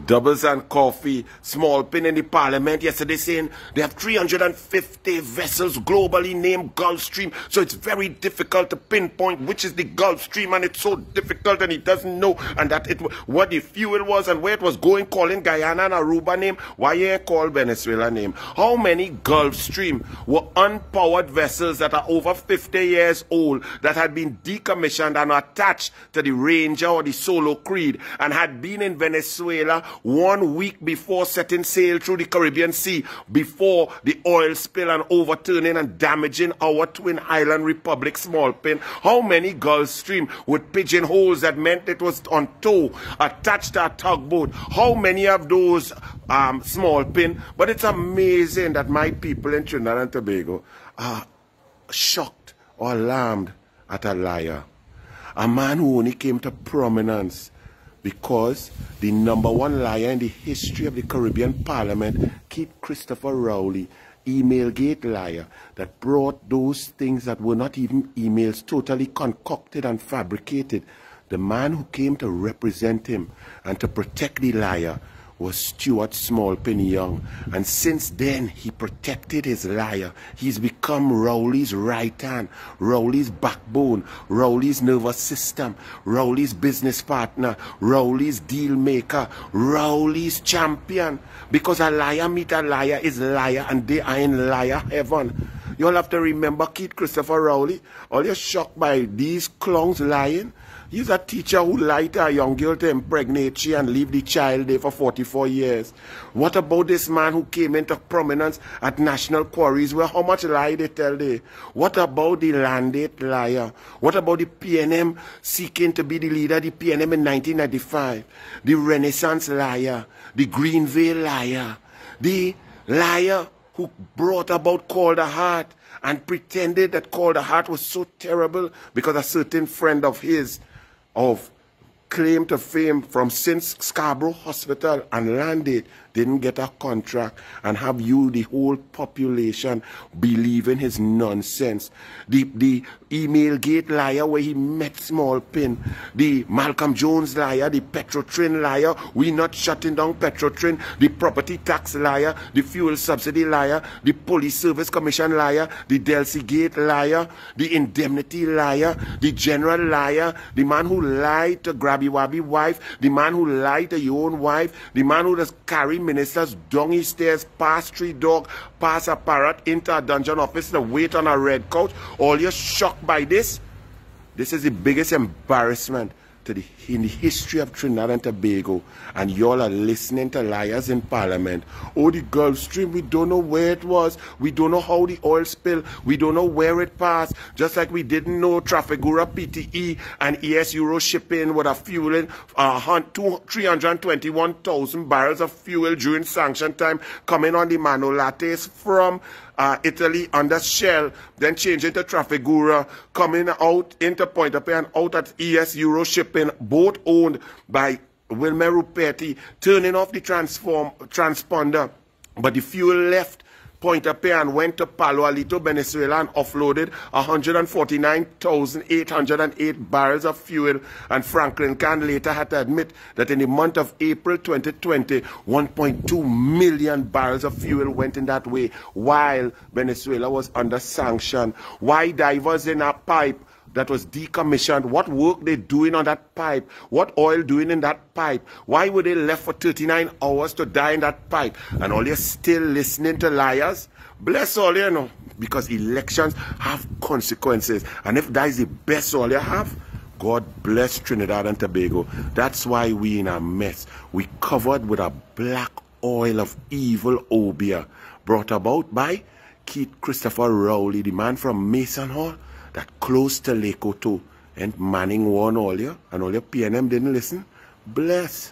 Doubles and Coffee, small pin in the parliament yesterday saying they have 350 vessels globally named Gulfstream. So it's very difficult to pinpoint which is the Gulfstream, and it's so difficult and he doesn't know, and that what the fuel was and where it was going, calling Guyana and Aruba name. Why you ain't call Venezuela name? How many Gulfstream were unpowered vessels that are over 50 years old that had been decommissioned and attached to the Ranger or the Solo Creed and had been in Venezuela 1 week before setting sail through the Caribbean Sea, before the oil spill and overturning and damaging our twin island republic small pin? How many Gulfstream with pigeonholes that meant it was on tow, attached to a tugboat? How many of those small pin? But it's amazing that my people in Trinidad and Tobago are shocked or alarmed at a liar. A man who only came to prominence because the #1 liar in the history of the Caribbean Parliament, Keith Christopher Rowley, email-gate liar, that brought those things that were not even emails, totally concocted and fabricated. The man who came to represent him and to protect the liar was Stuart Smallpin Young. And since then, he protected his liar. He's become Rowley's right hand, Rowley's backbone, Rowley's nervous system, Rowley's business partner, Rowley's deal maker, Rowley's champion. Because a liar meet a liar is liar, and they are in liar heaven. You all have to remember Keith Christopher Rowley. All you're shocked by these clowns lying. He's a teacher who lied to a young girl to impregnate she and leave the child there for 44 years. What about this man who came into prominence at National Quarries, where how much lie they tell there? What about the Landate liar? What about the PNM seeking to be the leader of the PNM in 1995? The Renaissance liar, the Greenvale liar, the liar who brought about Call the Heart and pretended that Call the Heart was so terrible because a certain friend of his of claim to fame from since Scarborough Hospital and Landate didn't get a contract, and have you, the whole population, believing his nonsense. The email-gate liar where he met Smallpin, the Malcolm Jones liar, the Petrotrin liar, we not shutting down Petrotrin, the property tax liar, the fuel subsidy liar, the police service commission liar, the Delcy Gate liar, the indemnity liar, the general liar, the man who lied to Grabby Wabby wife, the man who lied to your own wife, the man who just carry ministers down his stairs, past street dog, past a parrot, into a dungeon office to wait on a red couch. All you're shocked by this? This is the biggest embarrassment in the history of Trinidad and Tobago, and y'all are listening to liars in Parliament. Oh, the Gulfstream, we don't know where it was, we don't know how the oil spill, we don't know where it passed, just like we didn't know Trafigura PTE and ES Euro shipping would have fueling 321,000 barrels of fuel during sanction time coming on the Manolates from Italy under Shell, then changing to Trafigura, coming out into Point-a-Pay and out at ES Euro shipping, both owned by Wilmer Ruperti, turning off the transponder, but the fuel left Point-a-Pay and went to Palo Alito, Venezuela, and offloaded 149,808 barrels of fuel. And Franklin Can later had to admit that in the month of April 2020, 1.2 million barrels of fuel went in that way while Venezuela was under sanction. Why divers in a pipe that was decommissioned? What work they doing on that pipe? What oil doing in that pipe? Why were they left for 39 hours to die in that pipe? And all you're still listening to liars? Bless all you know, because elections have consequences. And if that is the best all you have, God bless Trinidad and Tobago. That's why we in a mess. We covered with a black oil of evil obeah brought about by Keith Christopher Rowley, the man from Mason Hall, that close to Lake Oto, and Manning warned all you, and all your PNM didn't listen. Bless.